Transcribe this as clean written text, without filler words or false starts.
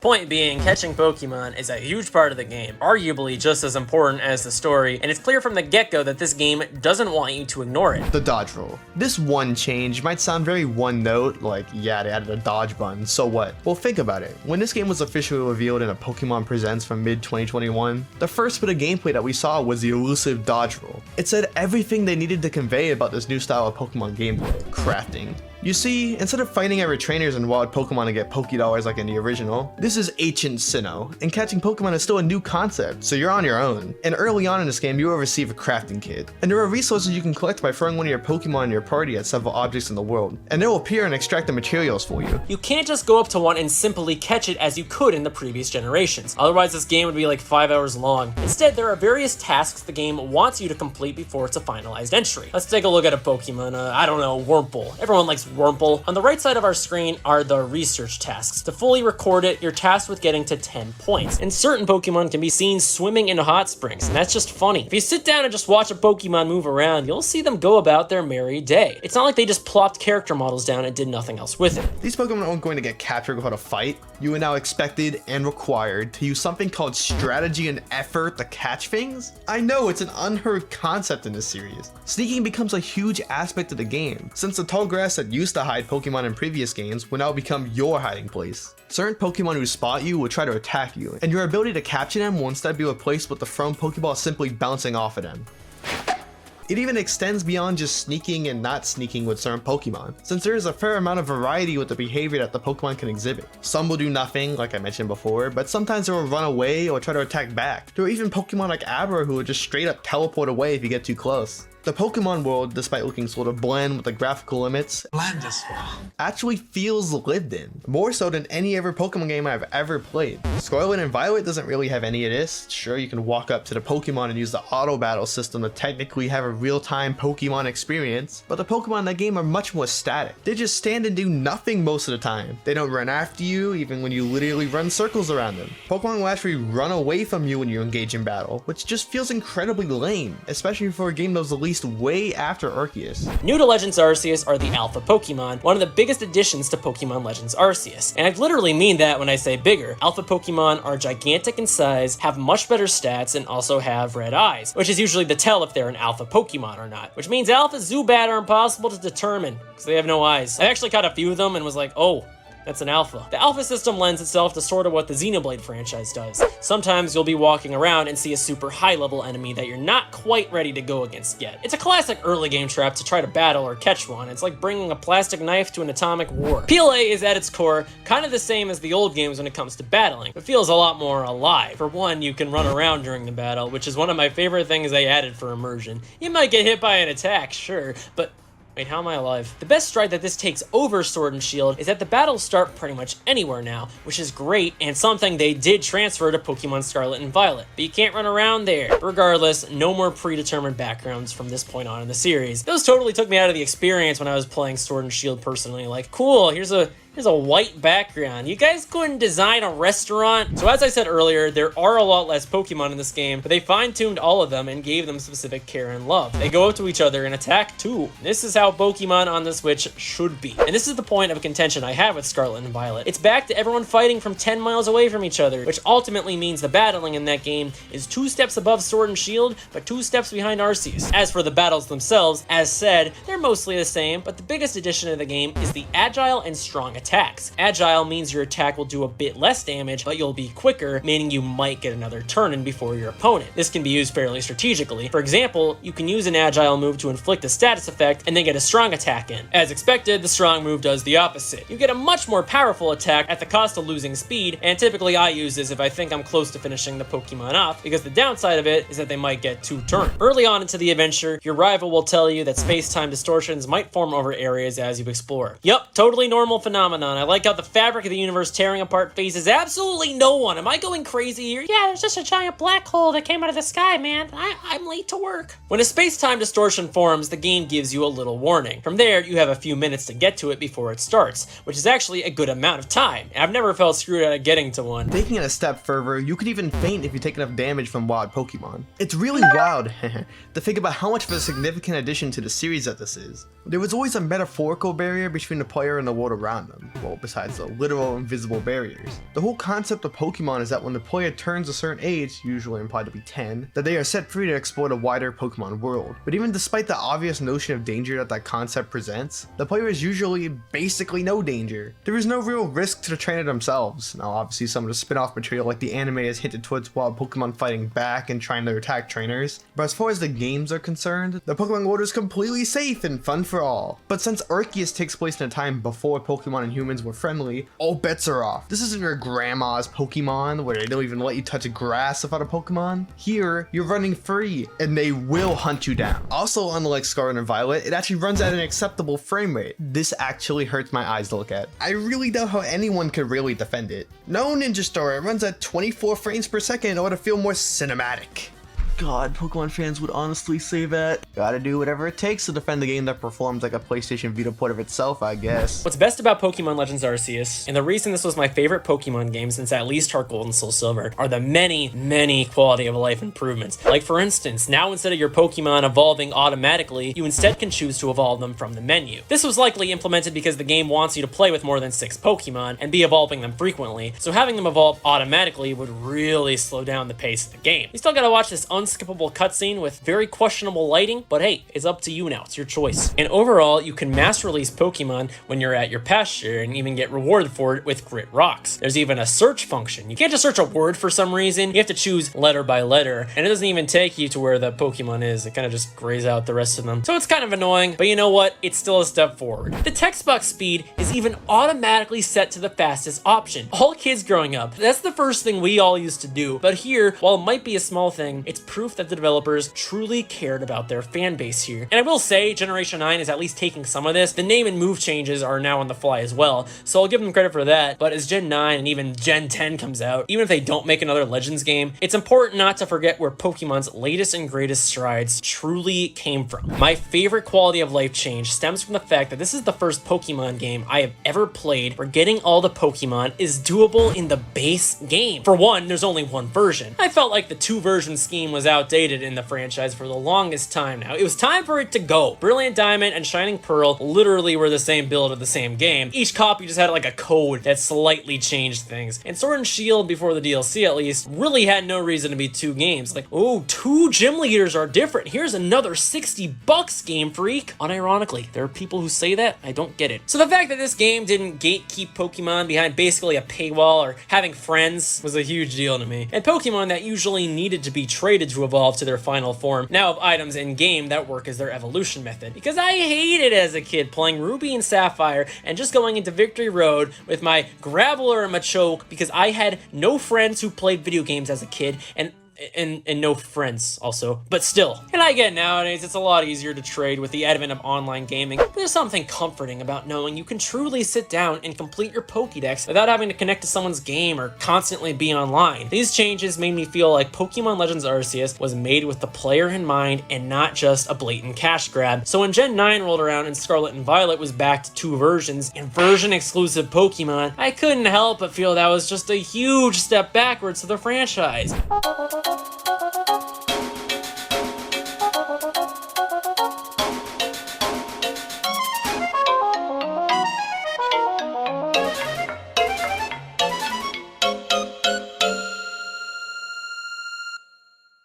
Point being, catching Pokemon is a huge part of the game, arguably just as important as the story, and it's clear from the get-go that this game doesn't want you to ignore it. The dodge roll. This one change might sound very one note, like yeah, they added a dodge button, so what? Well, think about it. When this game was officially revealed in a Pokemon Presents from mid-2021, the first bit of gameplay that we saw was the elusive dodge roll. It said everything they needed to convey about this new style of Pokemon gameplay: crafting. You see, instead of fighting every trainers in wild Pokemon to get Pokédollars like in the original, this is ancient Sinnoh, and catching Pokemon is still a new concept, so you're on your own. And early on in this game, you will receive a crafting kit, and there are resources you can collect by throwing one of your Pokemon in your party at several objects in the world, and they will appear and extract the materials for you. You can't just go up to one and simply catch it as you could in the previous generations, otherwise this game would be like 5 hours long. Instead, there are various tasks the game wants you to complete before it's a finalized entry. Let's take a look at a Pokemon, I don't know, Wurmple. Everyone likes Wurmple. On the right side of our screen are the research tasks. To fully record it, you're tasked with getting to 10 points. And certain Pokemon can be seen swimming in hot springs, and that's just funny. If you sit down and just watch a Pokemon move around, you'll see them go about their merry day. It's not like they just plopped character models down and did nothing else with it. These Pokemon aren't going to get captured without a fight. You are now expected and required to use something called strategy and effort to catch things. I know, it's an unheard concept in this series. Sneaking becomes a huge aspect of the game, since the tall grass that used to hide Pokemon in previous games will now become your hiding place. Certain Pokemon who spot you will try to attack you, and your ability to capture them will instead be replaced with the thrown Pokeball simply bouncing off of them. It even extends beyond just sneaking and not sneaking with certain Pokemon, since there is a fair amount of variety with the behavior that the Pokemon can exhibit. Some will do nothing, like I mentioned before, but sometimes they will run away or try to attack back. There are even Pokemon like Abra who will just straight up teleport away if you get too close. The Pokemon world, despite looking sort of bland with the graphical limits, actually feels lived in, more so than any other Pokemon game I've ever played. Scarlet and Violet doesn't really have any of this. Sure, you can walk up to the Pokemon and use the auto battle system to technically have a real-time Pokemon experience, but the Pokemon in that game are much more static. They just stand and do nothing most of the time. They don't run after you, even when you literally run circles around them. Pokemon will actually run away from you when you engage in battle, which just feels incredibly lame, especially for a game that was released way after Arceus. New to Legends Arceus are the Alpha Pokemon, one of the biggest additions to Pokemon Legends Arceus. And I literally mean that when I say bigger. Alpha Pokemon are gigantic in size, have much better stats, and also have red eyes, which is usually the tell if they're an Alpha Pokemon or not, which means Alpha Zubat are impossible to determine because they have no eyes. I actually caught a few of them and was like, oh, that's an alpha. The alpha system lends itself to sort of what the Xenoblade franchise does. Sometimes you'll be walking around and see a super high level enemy that you're not quite ready to go against yet. It's a classic early game trap to try to battle or catch one. It's like bringing a plastic knife to an atomic war. PLA is at its core kind of the same as the old games when it comes to battling. It feels a lot more alive. For one, you can run around during the battle, which is one of my favorite things they added for immersion. You might get hit by an attack, sure, but wait, how am I alive? The best stride that this takes over Sword and Shield is that the battles start pretty much anywhere now, which is great and something they did transfer to Pokemon Scarlet and Violet, but you can't run around there. Regardless, no more predetermined backgrounds from this point on in the series. Those totally took me out of the experience when I was playing Sword and Shield personally. Like, cool, here's a white background. You guys couldn't design a restaurant? So as I said earlier, there are a lot less Pokemon in this game, but they fine-tuned all of them and gave them specific care and love. They go up to each other and attack too. This is how Pokemon on the Switch should be. And this is the point of contention I have with Scarlet and Violet. It's back to everyone fighting from 10 miles away from each other, which ultimately means the battling in that game is 2 steps above Sword and Shield, but 2 steps behind Arceus. As for the battles themselves, as said, they're mostly the same, but the biggest addition to the game is the Agile and Strong attacks. Agile means your attack will do a bit less damage, but you'll be quicker, meaning you might get another turn in before your opponent. This can be used fairly strategically. For example, you can use an Agile move to inflict a status effect and then get a Strong attack in. As expected, the Strong move does the opposite. You get a much more powerful attack at the cost of losing speed, and typically I use this if I think I'm close to finishing the Pokemon off, because the downside of it is that they might get 2 turns. Early on into the adventure, your rival will tell you that space-time distortions might form over areas as you explore. Yup, totally normal phenomenon. I like how the fabric of the universe tearing apart phases absolutely no one. Am I going crazy here? Yeah, there's just a giant black hole that came out of the sky, man. I'm late to work. When a space-time distortion forms, the game gives you a little warning. From there, you have a few minutes to get to it before it starts, which is actually a good amount of time. I've never felt screwed out of getting to one. Taking it a step further, you could even faint if you take enough damage from wild Pokemon. It's really wild to think about how much of a significant addition to the series that this is. There was always a metaphorical barrier between the player and the world around them. well, besides the literal invisible barriers. The whole concept of Pokemon is that when the player turns a certain age, usually implied to be 10, that they are set free to explore the wider Pokemon world. But even despite the obvious notion of danger that concept presents, the player is usually basically no danger. There is no real risk to the trainer themselves. Now obviously some of the spin-off material like the anime is hinted towards wild Pokemon fighting back and trying to attack trainers, but as far as the games are concerned, the Pokemon world is completely safe and fun for all. But since Arceus takes place in a time before Pokemon and humans were friendly, all bets are off. This isn't your grandma's Pokemon where they don't even let you touch grass without a Pokemon. Here, you're running free and they will hunt you down. Also, unlike Scarlet and Violet, it actually runs at an acceptable frame rate. This actually hurts my eyes to look at. I really doubt how anyone could really defend it. No, Ninja Star, it runs at 24 frames per second in order to feel more cinematic. God, Pokemon fans would honestly say that. Gotta do whatever it takes to defend the game that performs like a PlayStation Vita port of itself, I guess. What's best about Pokemon Legends Arceus, and the reason this was my favorite Pokemon game since at least Heart Gold and Soul Silver, are the many quality of life improvements. Like for instance, now instead of your Pokemon evolving automatically, you instead can choose to evolve them from the menu. This was likely implemented because the game wants you to play with more than 6 Pokemon and be evolving them frequently, so having them evolve automatically would really slow down the pace of the game. You still gotta watch this unskippable cutscene with very questionable lighting, but hey, it's up to you now, it's your choice. And overall, you can mass release Pokemon when you're at your pasture and even get rewarded for it with Grit Rocks. There's even a search function. You can't just search a word for some reason, you have to choose letter by letter, and it doesn't even take you to where the Pokemon is, it kind of just grays out the rest of them. So it's kind of annoying, but you know what? It's still a step forward. The text box speed is even automatically set to the fastest option. All kids growing up, that's the first thing we all used to do, but here, while it might be a small thing, it's proof that the developers truly cared about their fan base here. And I will say, Generation 9 is at least taking some of this. The name and move changes are now on the fly as well, so I'll give them credit for that, but as Gen 9 and even Gen 10 comes out, even if they don't make another Legends game, it's important not to forget where Pokemon's latest and greatest strides truly came from. My favorite quality of life change stems from the fact that this is the first Pokemon game I have ever played where getting all the Pokemon is doable in the base game. For one, there's only one version. I felt like the 2-version scheme was outdated in the franchise for the longest time now. It was time for it to go. Brilliant Diamond and Shining Pearl literally were the same build of the same game. Each copy just had like a code that slightly changed things. And Sword and Shield, before the DLC at least, really had no reason to be 2 games. Like, oh, 2 gym leaders are different. Here's another $60, Game Freak. Unironically, there are people who say that. I don't get it. So the fact that this game didn't gatekeep Pokemon behind basically a paywall or having friends was a huge deal to me. And Pokemon that usually needed to be traded to evolve to their final form now have items in game that work as their evolution method. Because I hated as a kid playing Ruby and Sapphire and just going into Victory Road with my Graveler and Machoke because I had no friends who played video games as a kid and no friends also, but still. And I get nowadays it's a lot easier to trade with the advent of online gaming, but there's something comforting about knowing you can truly sit down and complete your Pokédex without having to connect to someone's game or constantly be online. These changes made me feel like Pokemon Legends Arceus was made with the player in mind and not just a blatant cash grab. So when Gen 9 rolled around and Scarlet and Violet was back to 2 versions and version exclusive Pokemon, I couldn't help but feel that was just a huge step backwards to the franchise.